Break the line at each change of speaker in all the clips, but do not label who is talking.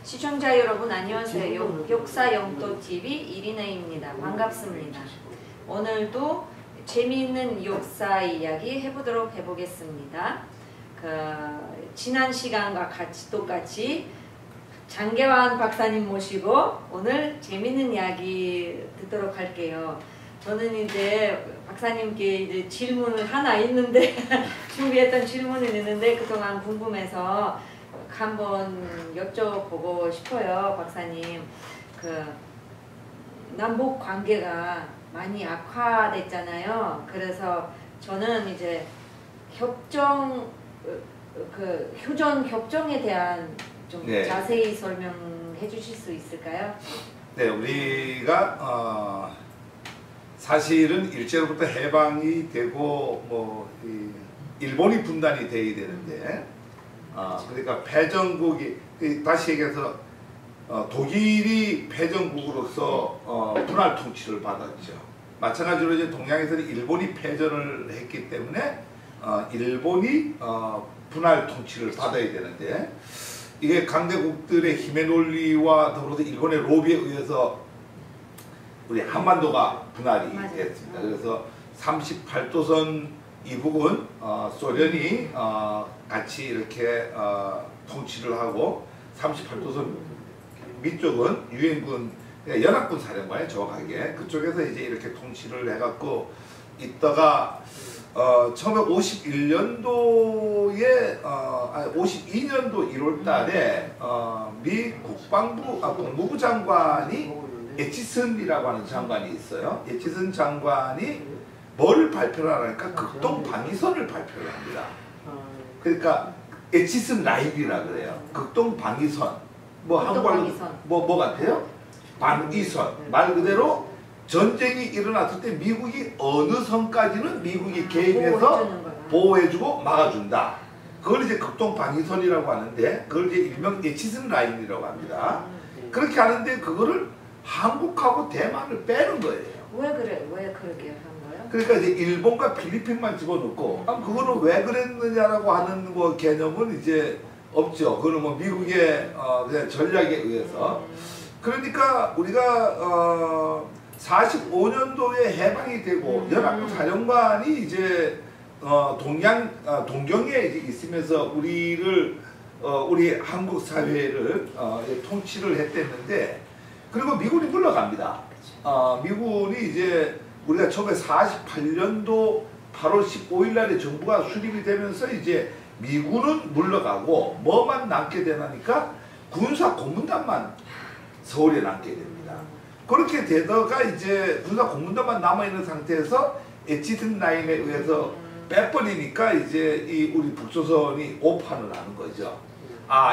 시청자 여러분 안녕하세요. 역사 영토TV 이리나입니다. 반갑습니다. 오늘도 재미있는 역사 이야기 해보겠습니다. 지난 시간과 똑같이 장계환 박사님 모시고 오늘 재미있는 이야기 듣도록 할게요. 저는 이제 박사님께 이제 질문을 하나 있는데 준비했던 질문이 있는데 그동안 궁금해서 한번 여쭤보고 싶어요. 박사님, 남북 관계가 많이 악화됐잖아요. 그래서 저는 이제 휴전 협정에 대한 좀 자세히 설명해 주실 수 있을까요?
네, 우리가 사실은 일제로부터 해방이 되고 일본이 분단이 돼야 되는데 그러니까 패전국이 다시 얘기해서 독일이 패전국으로서 분할 통치를 받았죠. 마찬가지로 이제 동양에서는 일본이 패전을 했기 때문에 일본이 분할 통치를 받아야 되는데 이게 강대국들의 힘의 논리와 더불어서 일본의 로비에 의해서 우리 한반도가 분할이 됐습니다. 그래서 38도선 이북은 소련이 같이 이렇게 통치를 하고 38도선 밑쪽은 유엔군 연합군 사령관이 정확하게 그쪽에서 이제 이렇게 통치를 해갖고 있다가 1951년도에 52년도 1월달에 미 국무부 장관이 에치슨이라고 하는 장관이 있어요. 에치슨 장관이 뭘 발표를 하니까 극동 방위선을 발표를 합니다. 그러니까 에치슨 라인이라 그래요. 극동 방위선. 한국말로 뭐 같아요? 방위선. 말 그대로 전쟁이 일어났을 때 미국이 어느 선까지는 미국이 개입해서 보호해주고 막아준다. 그걸 이제 극동 방위선이라고 하는데 그걸 이제 일명 에치슨 라인이라고 합니다. 그렇게 하는데 그거를 한국하고 대만을 빼는 거예요.
왜 그렇게 한 거예요?
그러니까 이제 일본과 필리핀만 집어넣고 그거는 왜 그랬느냐라고 하는 개념은 이제 없죠. 그거는 미국의 그냥 전략에 의해서. 그러니까 우리가 45년도에 해방이 되고 연합군 사령관이 이제 동경에 이제 있으면서 우리 한국 사회를 통치를 했댔는데 그리고 미군이 물러갑니다. 미군이 이제 우리가 1948년도 8월 15일 날에 정부가 수립이 되면서 이제 미군은 물러가고 뭐만 남게 되나니까 군사 고문단만 서울에 남게 됩니다. 그렇게 되다가 이제 군사 고문단만 남아있는 상태에서 에치슨 라인에 의해서 빼버리니까 이제 우리 북조선이 오판을 하는 거죠.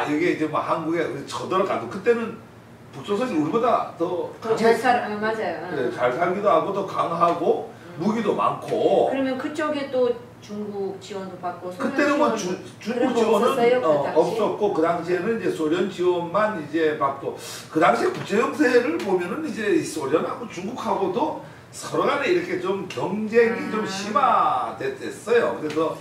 이게 이제 한국에 쳐들어가도 그때는 북조선이 우리보다 더
잘 맞아요.
네, 잘 살기도 하고 더 강하고 무기도 많고.
그러면 그쪽에 또 중국 지원도 받고.
그때는 중국 지원은 없었고 그 당시에는 이제 소련 지원만 이제 받고 그 당시에 국제 정세를 보면은 이제 소련하고 중국하고도 서로 간에 이렇게 좀 경쟁이 좀 심화됐어요. 그래서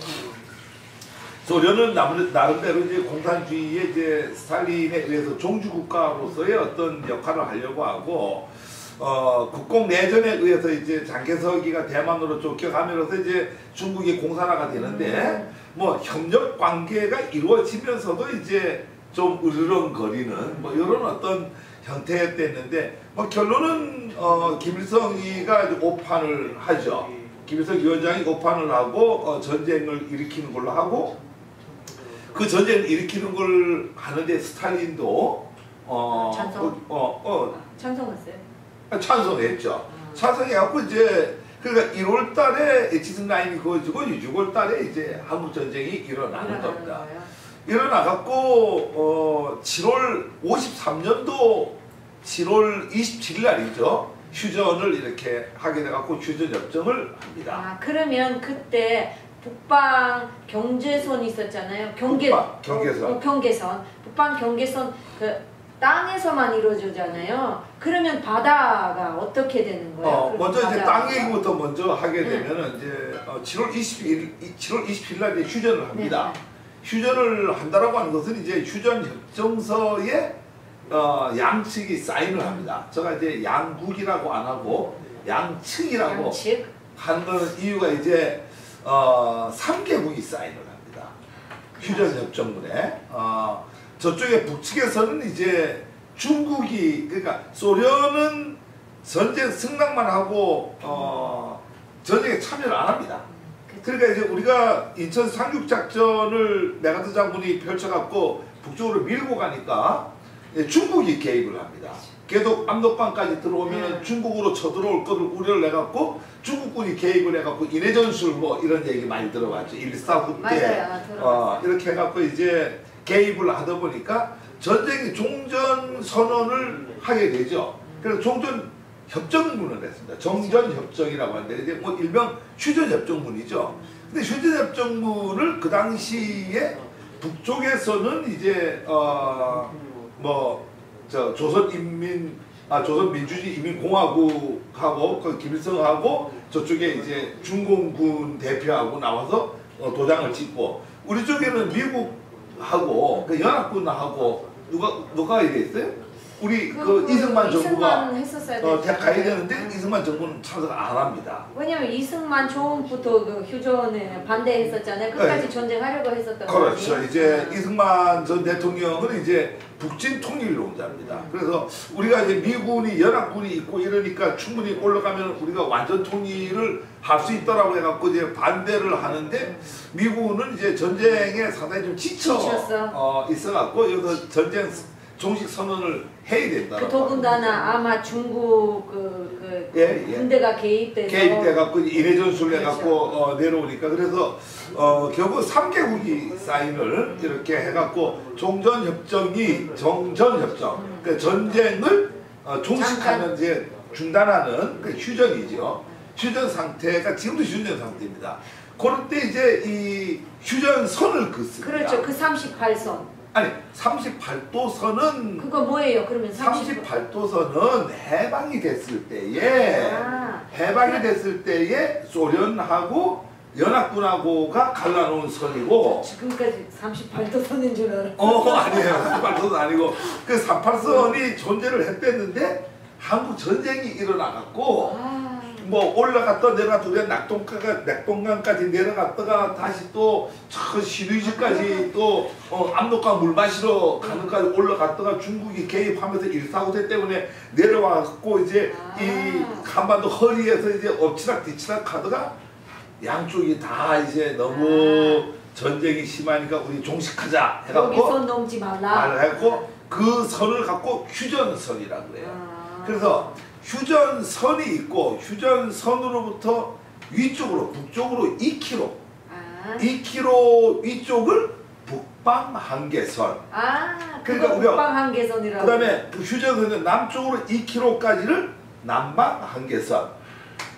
소련은 나름대로 이제 공산주의의 이제 스탈린에 의해서 종주국가로서의 어떤 역할을 하려고 하고, 국공 내전에 의해서 이제 장개석이가 대만으로 쫓겨가면서 이제 중국이 공산화가 되는데, 협력 관계가 이루어지면서도 이제 좀 으르렁거리는 이런 어떤 형태였는데, 결론은 김일성이가 오판을 하죠. 김일성 위원장이 오판을 하고 전쟁을 일으키는 걸로 하고. 그 전쟁을 일으키는 걸 하는데 스탈린도
찬성했어요?
찬성했죠. 찬성해갖고 이제 그러니까 1월달에 에치슨 라인이 그어지고 6월달에 이제 한국 전쟁이 일어나는 겁니다. 일어나갖고 7월 53년도 7월 27일 날이죠. 휴전을 이렇게 하게 돼갖고 휴전 협정을 합니다.
그러면 그때 북방 경제선이 있었잖아요. 경계선. 북방 경계선 땅에서만 이루어지잖아요. 그러면 바다가 어떻게 되는 거예요?
먼저 이제 땅 얘기부터 먼저 하게 되면은 이제 7월 27일 날 이제 휴전을 합니다. 휴전을 한다라고 하는 것은 이제 휴전 협정서에 양측이 사인을 합니다. 제가 이제 양국이라고 안 하고 양측이라고
양측?
하는 이유가 이제 3개국이 사인을 합니다. 휴전협정문에. 저쪽에 북측에서는 이제 중국이, 그러니까 소련은 전쟁 승낙만 하고 전쟁에 참여를 안 합니다. 그러니까 이제 우리가 인천 상륙작전을 메가드 장군이 펼쳐갖고 북쪽으로 밀고 가니까 중국이 개입을 합니다. 계속 압록강까지 들어오면 중국으로 쳐들어올 것을 우려를 해갖고 중국군이 개입을 해갖고 인해전술 뭐 이런 얘기 많이 들어봤죠. 1.4후 때 이렇게 해갖고 이제 개입을 하다 보니까 전쟁이 종전선언을 하게 되죠. 그래서 종전협정문을 했습니다. 정전협정이라고 하는데 이제 뭐 일명 휴전협정문이죠. 근데 휴전협정문을 그 당시에 북쪽에서는 이제 조선민주주의인민공화국하고 그 김일성하고 저쪽에 이제 중공군 대표하고 나와서 도장을 찍고, 우리 쪽에는 미국하고 그 연합군하고 누가 이랬어요? 우리 그 이승만 정부가 가야 되는데 이승만 정부는 참석 안 합니다.
왜냐면 이승만 처음부터 그 휴전에 반대했었잖아요. 끝까지 전쟁하려고 했었던 거죠.
그렇죠. 이제 이승만 전 대통령은 이제 북진 통일론자입니다. 그래서 우리가 이제 미군이 연합군이 있고 이러니까 충분히 올라가면 우리가 완전 통일을 할 수 있다라고 해갖고 이제 반대를 하는데, 미군은 이제 전쟁에 상당히 좀 지쳐 있어갖고 여기서 전쟁 종식 선언을 해야 된다.
그 더군다나 아마 중국 군대가
개입돼갖고 인해전술을 해갖고 내려오니까, 그래서 결국 3개국이 사인을 이렇게 해갖고 종전협정이 정전협정, 그러니까 전쟁을 종식하는 이제 중단하는 그 휴전이죠. 휴전 상태가 지금도 휴전 상태입니다. 그럴 때 이제 이 휴전선을 긋습니다.
그렇죠. 그 38선.
아니 38도선은
그거 뭐예요? 그러면
38도선은 해방이 됐을 때에 소련하고 연합군하고가 갈라놓은 선이고,
지금까지 38도선인 줄 알았어.
아니에요. 38도선 아니고 그 38선이 존재를 했댔는데 한국 전쟁이 일어나갖고 뭐 올라갔다 내려갔다 우리가 낙동강까지 내려갔다가 다시 또 저 신의지까지 또 압록강 물 마시러 가는까지 올라갔다가 중국이 개입하면서 1.4후 때 때문에 내려와갖고 이제 이 한반도 허리에서 이제 엎치락 뒤치락 하다가 양쪽이 다 이제 너무 전쟁이 심하니까 우리 종식하자 해갖고
여기선 넘지 말라
해갖고 그 선을 갖고 휴전선이라고 해요. 그래서 휴전선이 있고 휴전선으로부터 위쪽으로 북쪽으로 2km 2km 위쪽을 북방한계선.
그러니까 북방한계선이라고.
그 다음에 휴전선은 남쪽으로 2km까지를 남방한계선.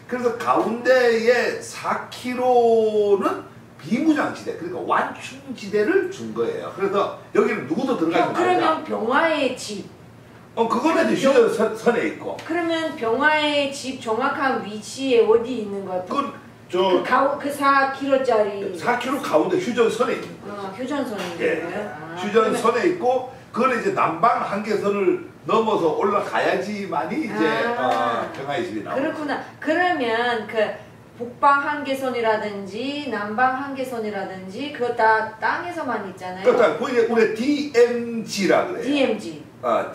그래서 가운데에 4km는 비무장지대, 그러니까 완충지대를 준 거예요. 그래서 여기는 누구도 들어가지 말자.
그러면 병화의 집.
그거는 이제 휴전선에 있고.
그러면 병화의 집 정확한 위치에 어디 있는 거야? 그 4km짜리.
4km 가운데 휴전선에 있는 거죠.
휴전선에 있는 거예요?
휴전선에 있고, 그거는 이제 남방 한계선을 넘어서 올라가야지만이 이제 병화의 집이 나오죠.
그렇구나. 그러면 그 북방 한계선이라든지 남방 한계선이라든지 그거 다 땅에서만 있잖아요.
그렇다. 그게 우리 DMZ라 그래요.
DMZ.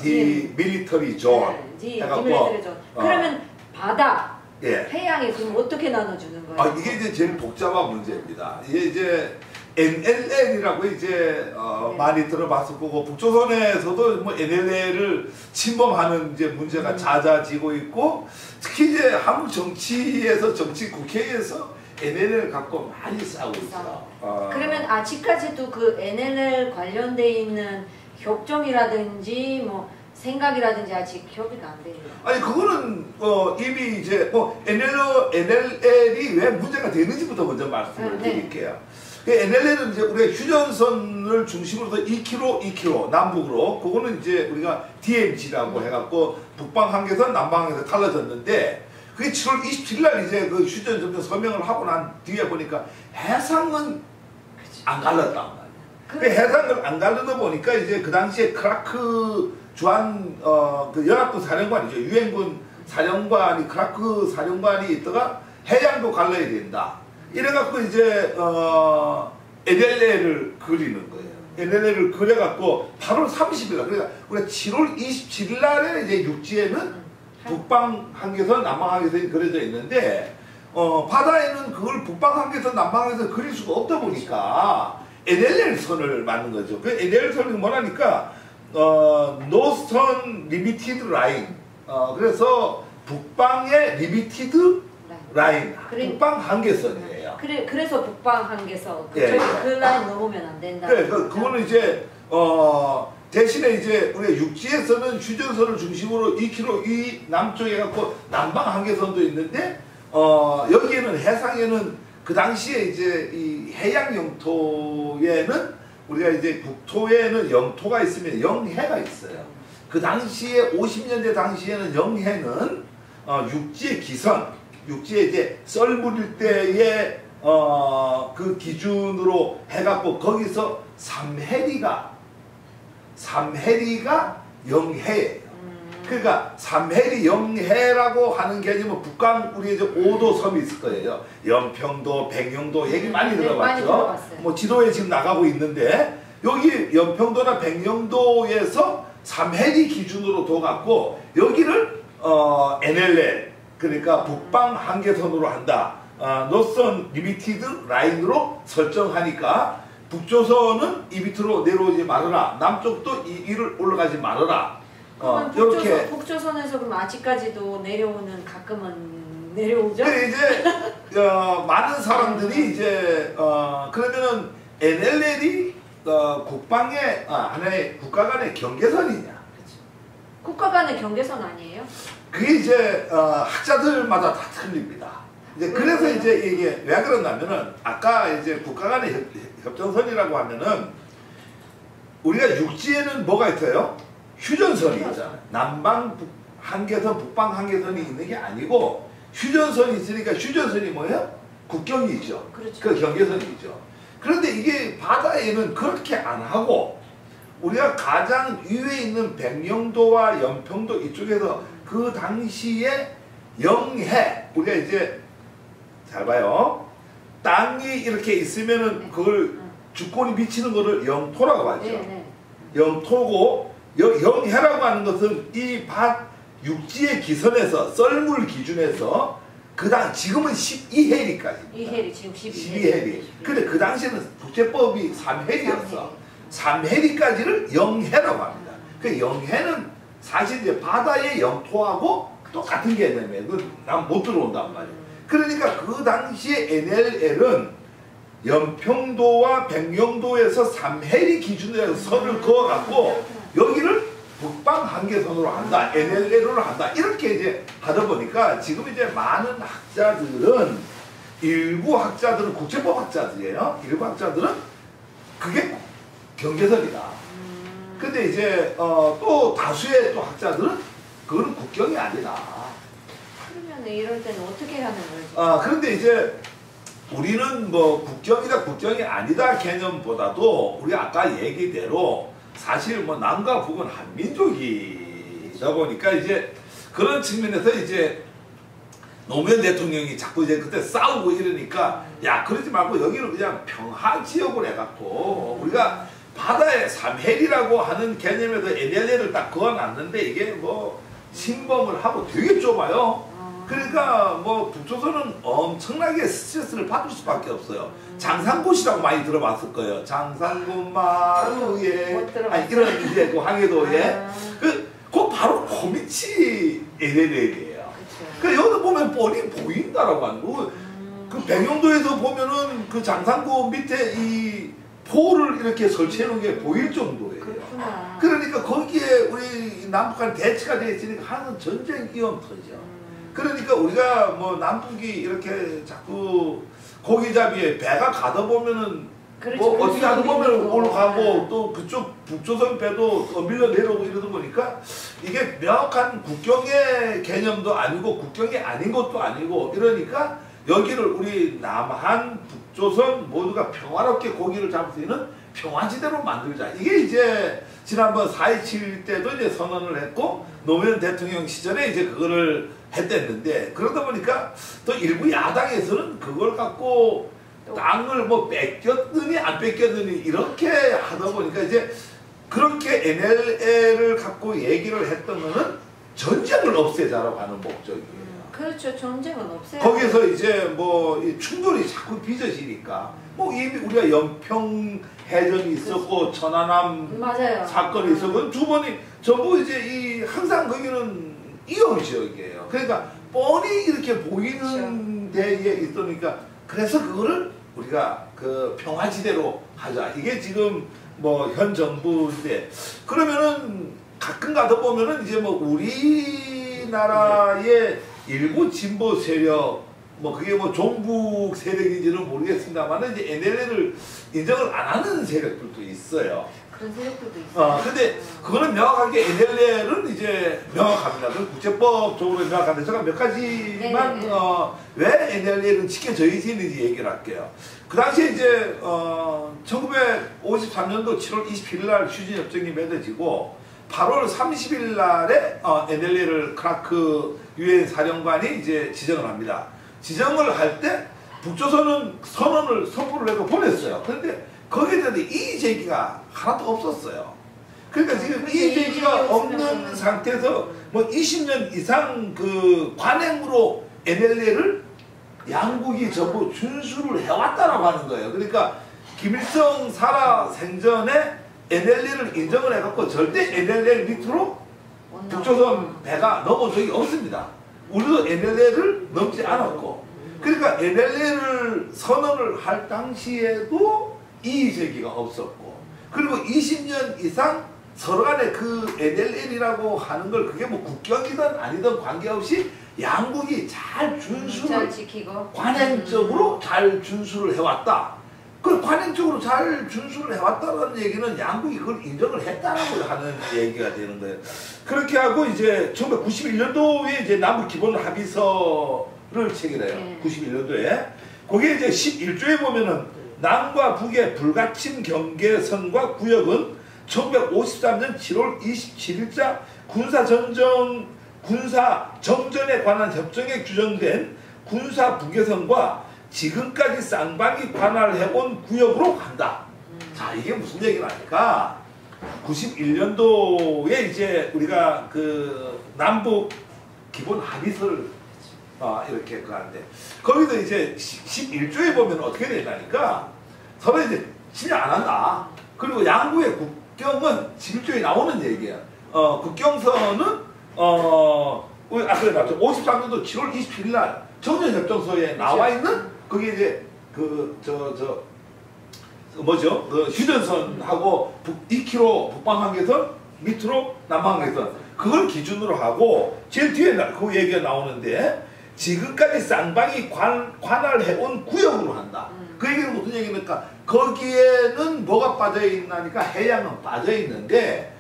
디밀리터리 존.
디밀리터리 존. 그러면 바다, 해양에 그럼 어떻게 나눠주는 거예요?
이게 이제 제일 복잡한 문제입니다. 이게 이제 NLL이라고 이제 많이 들어봤을 거고, 북조선에서도 뭐 NLL을 침범하는 이제 문제가 잦아지고 있고, 특히 이제 한국 정치에서 국회에서 NLL 갖고 많이 싸우고 있어.
그러면 아직까지도 그 NLL 관련돼 있는 협정이라든지 뭐 생각이라든지 아직 협의가 안 돼요.
아니 그거는 이미 이제 뭐 NLL이 왜 문제가 되는지부터 먼저 말씀을 드릴게요. NLL은 이제 우리가 휴전선을 중심으로 해서 2km 남북으로, 그거는 이제 우리가 DMZ라고 해갖고 북방 한계선, 남방 한계선 달라졌는데, 그게 7월 27일 날 이제 그 휴전협정 서명을 하고 난 뒤에 보니까 해상은 안 갈랐단 말이에요. 해상을 안 갈르다 보니까 이제 그 당시에 크라크 주한 그 연합군 사령관이죠. 유엔군 사령관이 크라크 사령관이 있다가 해양도 갈라야 된다. 이래갖고 이제 NLL을 그리는 거예요. NLL을 그려갖고 8월 30일 날, 그러니까 우리가 7월 27일 날에 이제 육지에는 북방 한계선, 남방 한계선이 그려져 있는데 바다에는 그걸 북방 한계선, 남방 한계선 그릴 수가 없다 보니까 NLL 선을 만든 거죠. 그 NLL 선이 뭐라니까 Northern Limited Line. 그래서 북방의 리미티드 라인, 북방 한계선이에요.
그래서 북방 한계선.
예.
그 라인 넘으면 안 된다.
네, 그거는 이제 대신에 이제 우리가 육지에서는 휴전선을 중심으로 2km 이 남쪽에 갖고 남방 한계선도 있는데 여기에는 해상에는 그 당시에 이제 이 해양 영토에는 우리가 이제 국토에는 영토가 있으면 영해가 있어요. 그 당시에 50년대 당시에는 영해는 육지의 기선, 육지에 이제 썰물일 때의 그 기준으로 해갖고 거기서 삼해리가 영해예요. 그러니까 삼해리 영해라고 하는 개념은 북한 우리 이제 5도 섬이 있을 거예요. 연평도, 백령도 얘기 많이 들어봤죠. 뭐 지도에 지금 나가고 있는데 여기 연평도나 백령도에서 삼해리 기준으로 둬갖고 여기를 NLL 그러니까 북방 한계선으로 한다. 노선 리미티드 라인으로 설정하니까 북조선은 이 밑으로 내려오지 말아라. 남쪽도 이를 올라가지 말아라. 이렇게
북조선에서 그럼 아직까지도 내려오는 가끔은 내려오죠?
근데 이제 많은 사람들이 이제 그러면은 NLL이 국방의 하나의 국가 간의 경계선이냐?
그렇죠. 국가 간의 경계선 아니에요?
그게 이제 학자들마다 다 틀립니다. 이제 그래서 이제 이게 왜 그러냐면은 아까 이제 국가 간의 협정선이라고 하면은 우리가 육지에는 뭐가 있어요? 휴전선이 있잖아요. 남방 한계선, 북방 한계선이 있는 게 아니고 휴전선이 있으니까 휴전선이 뭐예요? 국경이죠.
그렇죠.
그 경계선이죠. 그런데 이게 바다에는 그렇게 안 하고 우리가 가장 위에 있는 백령도와 연평도 이쪽에서 그 당시에 영해 우리가 이제 잘 봐요. 땅이 이렇게 있으면은 그걸 주권이 미치는 거를 영토라고 하죠. 영토고 영해라고 하는 것은 이 육지의 기선에서 썰물 기준에서 지금은 12해리까지.
2해리 지금
12해리. 근데 그 당시에는 국제법이 3해리였어. 3해리까지를 영해라고 합니다. 그 영해는 사실 이제 바다의 영토하고 똑같은 개념이에요. 난 못 들어온단 말이에요. 그러니까 그 당시에 NLL은 연평도와 백령도에서 3해리 기준으로 선을 그어갖고 여기를 북방 한계선으로 한다, NLL으로 한다 이렇게 이제 하다 보니까 지금 이제 많은 학자들은 일부 학자들은 국제법 학자들이에요. 일부 학자들은 그게 경계선이다. 근데 이제 또 다수의 또 학자들은 그거는 국경이 아니다.
그러면 이럴 때는 어떻게 하는 거예요?
그런데 이제 우리는 뭐 국경이다 국경이 아니다 개념보다도 우리 아까 얘기대로 사실 뭐 남과 북은 한민족이다 보니까 이제 그런 측면에서 이제 노무현 대통령이 자꾸 이제 그때 싸우고 이러니까 야 그러지 말고 여기를 그냥 평화지역으로 해갖고 우리가 바다에 삼해리라고 하는 개념에서 NLL을 딱 그어놨는데 이게 뭐 침범을 하고 되게 좁아요. 그러니까 뭐 북조선은 엄청나게 스트레스를 받을 수밖에 없어요. 장산곳이라고 많이 들어봤을 거예요. 장산곳 마루에 이런 이제 그 항해도에 그 바로 코미치 NLL이에요. 그 여기서 보면 뻔히 보인다라고 하는 거. 그 백령도에서 보면은 그 장산곳 밑에 이 포를 이렇게 설치해 놓은 게 보일 정도예요.
그렇구나.
그러니까 거기에 우리 남북한 대치가 되어 있으니까 하는 전쟁 위험터죠. 그러니까 우리가 뭐 남북이 이렇게 자꾸 고기잡이에 배가 가다 보면은
그렇죠.
뭐 어떻게 하다 보면
거.
올라가고 또 그쪽 북조선 배도 밀려 내려오고 이러다 보니까 이게 명확한 국경의 개념도 아니고 국경이 아닌 것도 아니고 이러니까 여기를 우리 남한 북조선 모두가 평화롭게 고기를 잡을 수 있는 평화지대로 만들자. 이게 이제 지난번 4.27 때도 이제 선언을 했고 노무현 대통령 시절에 이제 그거를 했댔는데 그러다 보니까 또 일부 야당에서는 그걸 갖고 땅을 뭐 뺏겼더니 안 뺏겼더니 이렇게 하다 보니까 이제 그렇게 NLL을 갖고 얘기를 했던 거는 전쟁을 없애자라고 하는 목적이에요.
그렇죠. 전쟁은 없애야
거기서 이제 뭐 충돌이 자꾸 빚어지니까 뭐 이미 우리가 연평 해전이 있었고 천안함
맞아요.
사건이 있었고 두 번이 전부 이제 이 항상 거기는 이용 지역이에요. 그러니까 뻔히 이렇게 보이는 데에 있으니까 그래서 그거를 우리가 그 평화지대로 하자. 이게 지금 뭐 현 정부인데 그러면은 가끔 가다 보면은 이제 뭐 우리나라의 일부 진보 세력 뭐 그게 뭐 종북 세력인지는 모르겠습니다만 이제 NLL을 인정을 안 하는 세력들도 있어요.
그런 세력들도 있어요.
근데 그거는 명확하게 NLL은 이제 명확합니다. 그 국제법적으로 명확한데 제가 몇 가지만 왜 NLL은 지켜져 있는지 얘기를 할게요. 그 당시에 이제 1953년도 7월 27일 날 휴전협정이 맺어지고 8월 30일 날에 NLL을 크라크 유엔 사령관이 이제 지정을 합니다. 지정을 할 때 북조선은 선포를 해서 보냈어요. 그런데 거기에 대한 이의 제기가 하나도 없었어요. 그러니까 지금 이의 제기가 없는 상태에서 뭐 20년 이상 그 관행으로 NLL을 양국이 전부 준수를 해왔다라고 하는 거예요. 그러니까 김일성 살아 생전에 NLL을 인정을 해갖고 절대 NLL 밑으로 북조선 배가 넘어온 적이 없습니다. 우리도 NLL을 넘지 않았고 그러니까 NLL을 선언을 할 당시에도 이의제기가 없었고 그리고 20년 이상 서로 간에 그 NLL이라고 하는 걸 그게 뭐 국경이든 아니든 관계없이 양국이 잘 준수를
잘 지키고
관행적으로 잘 준수를 해왔다. 그 관행적으로 잘 준수를 해왔다는 얘기는 양국이 그걸 인정을 했다라고 하는 얘기가 되는 거예요. 그렇게 하고 이제 1991년도에 이제 남북 기본 합의서를 체결해요. 91년도에. 거기에 이제 11조에 보면은 남과 북의 불가침 경계선과 구역은 1953년 7월 27일자 군사정전에 관한 협정에 규정된 군사 부계선과 지금까지 쌍방이 관할해온 구역으로 간다. 자, 이게 무슨 얘기냐니까 91년도에 이제 우리가 그 남북 기본 합의서를 이렇게 하는데 거기서 이제 11조에 보면 어떻게 되냐니까 서로 이제 침해 안 한다. 그리고 양국의 국경은 11조에 나오는 얘기야. 국경선은 그래 맞죠. 53년도 7월 27일 날 정전협정서에 나와 있는 그게 이제 뭐죠? 그 휴전선하고 2km 북방한계선 밑으로 남한계선 그걸 기준으로 하고 제일 뒤에 그 얘기가 나오는데 지금까지 쌍방이 관할해온 구역으로 한다. 그 얘기는 무슨 얘기입니까? 거기에는 뭐가 빠져있나니까 해양은 빠져있는데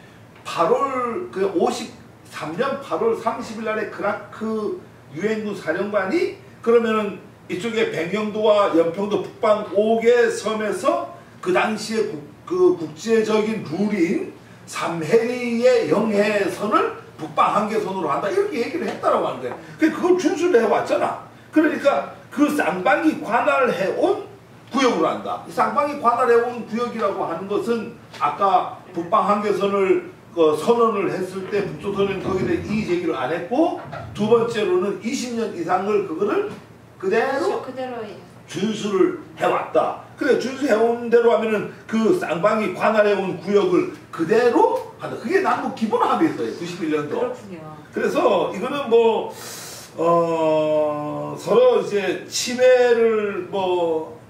8월 그 53년 8월 30일 날에 크라크 유엔군 사령관이 그러면은 이쪽에 백령도와 연평도 북방 5개 섬에서 그 당시에 그 국제적인 룰인 삼해리의 영해선을 북방 한계선으로 한다 이렇게 얘기를 했다라고 하는 거예요. 그걸 준수를 해왔잖아. 그러니까 그 쌍방이 관할해온 구역으로 한다. 이 쌍방이 관할해온 구역이라고 하는 것은 아까 북방 한계선을 선언을 했을 때 북조선은 거기에 대해 이의제기를 안 했고 두 번째로는 20년 이상을 그거를 그대로 준수를 해왔다. 그래 준수해온 대로 하면은 그 쌍방이 관할해온 구역을 그대로 한다. 그게 남북 기본 합의서예요. 91년도.
그렇군요.
그래서 이거는 뭐 서로 이제 침해를 뭐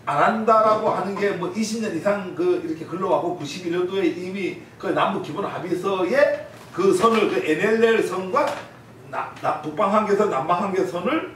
안 한다라고 하는 게 뭐 20년 이상 그 이렇게 흘러가고 91년도에 이미 그 남북 기본 합의서에 그 선을 그 NLL 선과 북방 한계선, 남방 한계선을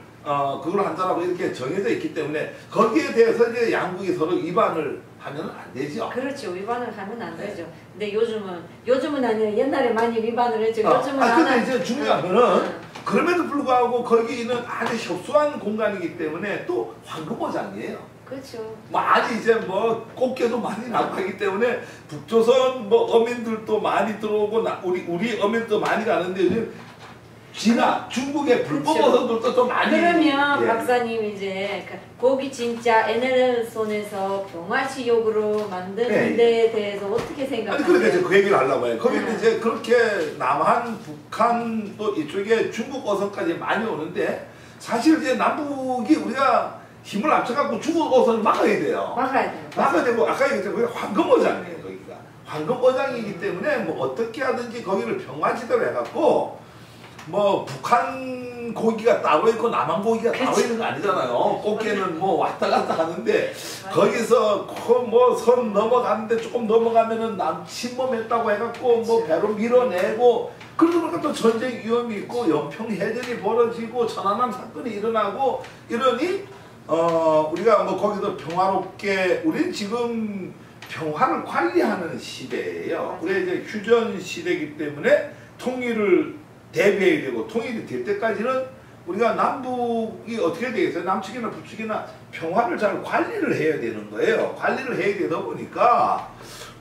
그걸 한다라고 이렇게 정해져 있기 때문에 거기에 대해서 이제 양국이 서로 위반을 하면 안 되죠.
그렇죠. 위반을 하면 안 되죠. 근데 요즘은 아니라 옛날에 많이 위반을 했죠. 요즘은
근데 이제 중요한 거는 그럼에도 불구하고 거기는 아주 협소한 공간이기 때문에 또 황금어장이에요.
그렇죠.
많이 이제 뭐 꽃게도 많이 나고 하기 때문에 북조선 뭐 어민들도 많이 들어오고 우리 어민도 많이 가는데 요즘 중국의 불법 어선들도 좀 많이.
그러면
예.
박사님 이제 거기 진짜 NLL 손에서 병화지역으로 만드는 데에 대해서 어떻게 생각하세요?
아니 그러니까 그 얘기를 하려고 해요. 거기는 이제 그렇게 남한, 북한 또 이쪽에 중국 어선까지 많이 오는데 사실 이제 남북이 우리가 힘을 합쳐갖고 중국 어선을 막아야 돼요.
막아야 돼요.
막아야 되고 아까 얘기했죠. 그게 황금어장이에요. 거기가 황금어장이기 때문에 뭐 어떻게 하든지 거기를 평화지대로 해갖고 뭐 북한 고기가 따로 있고 남한 고기가 따로 있는 거 아니잖아요. 꽃게는 뭐 왔다 갔다 하는데 거기서 뭐 선 넘어가는데 조금 넘어가면은 침범했다고 해갖고 뭐 배로 밀어내고 그러다 보니까 또 전쟁 위험이 있고 연평해전이 벌어지고 천안함 사건이 일어나고 이러니 우리가 뭐 거기서 평화롭게 우리는 지금 평화를 관리하는 시대예요. 우리 이제 휴전 시대이기 때문에 통일을 대비해야 되고 통일이 될 때까지는 우리가 남북이 어떻게 되겠어요? 남측이나 북측이나 평화를 잘 관리를 해야 되는 거예요. 관리를 해야 되다 보니까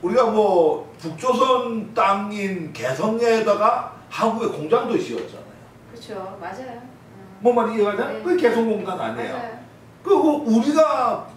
우리가 뭐 북조선 땅인 개성에다가 한국의 공장도 지었잖아요.
그렇죠. 맞아요.
뭐 말이 이해가냐?
네.
그게 개성공단 아니에요.
맞아요.
그리고 우리가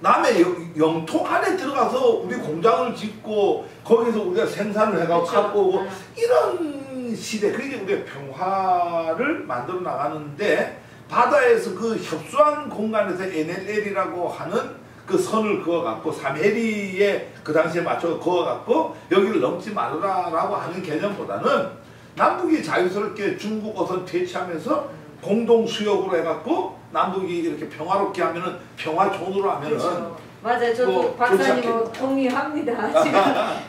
남의 영토 안에 들어가서 우리 공장을 짓고 거기서 우리가 생산을 해가지고
그렇죠.
갖고 오고 이런 시대, 그게 우리가 평화를 만들어 나가는데 바다에서 그 협소한 공간에서 NLL이라고 하는 그 선을 그어갖고 3해리에 그 당시에 맞춰 그어갖고 여기를 넘지 말아라라고 하는 개념보다는 남북이 자유스럽게 중국 어선 퇴치하면서 공동 수역으로 해갖고 남북이 이렇게 평화롭게 하면은 평화존으로 하면은
그렇죠. 맞아요. 저도
뭐
박사님하고 동의합니다. 지금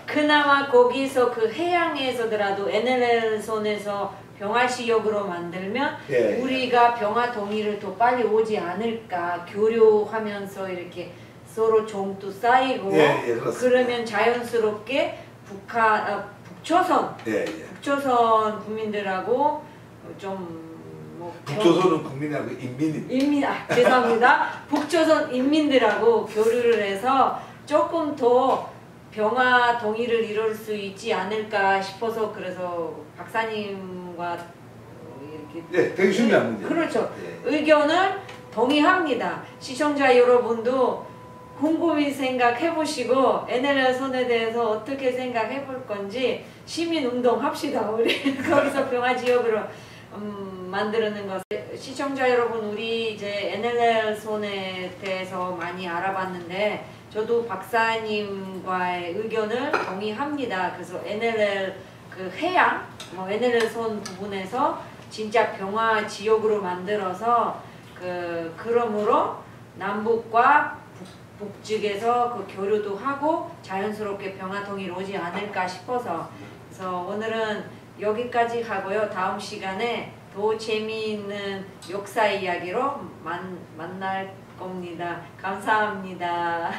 그나마 거기서 그 해양에서더라도 NLL 선에서 병화시역으로 만들면
예,
우리가 병화 동의를 더 빨리 오지 않을까 교류하면서 이렇게 서로 정도 쌓이고 그러면 자연스럽게 북조선 북조선 국민들하고 좀 뭐
북조선은 국민하고 인민입니다.
죄송합니다. 북조선 인민들하고 교류를 해서 조금 더 병화 동의를 이룰 수 있지 않을까 싶어서 그래서 박사님과 이렇게
되게 중요한 문제.
그렇죠. 의견을 동의합니다. 시청자 여러분도 곰곰이 생각해 보시고 NLL 선에 대해서 어떻게 생각해 볼 건지 시민운동 합시다. 우리 거기서 병화지역으로 만드는 것. 시청자 여러분, 우리 이제 NLL 손에 대해서 많이 알아봤는데 저도 박사님과의 의견을 동의합니다. 그래서 NLL 그 해양, NLL 손 부분에서 진짜 병화 지역으로 만들어서 그러므로 남북과 북측에서 그 교류도 하고 자연스럽게 병화 통일 오지 않을까 싶어서 그래서 오늘은 여기까지 하고요. 다음 시간에 더 재미있는 역사 이야기로 만날 겁니다. 감사합니다.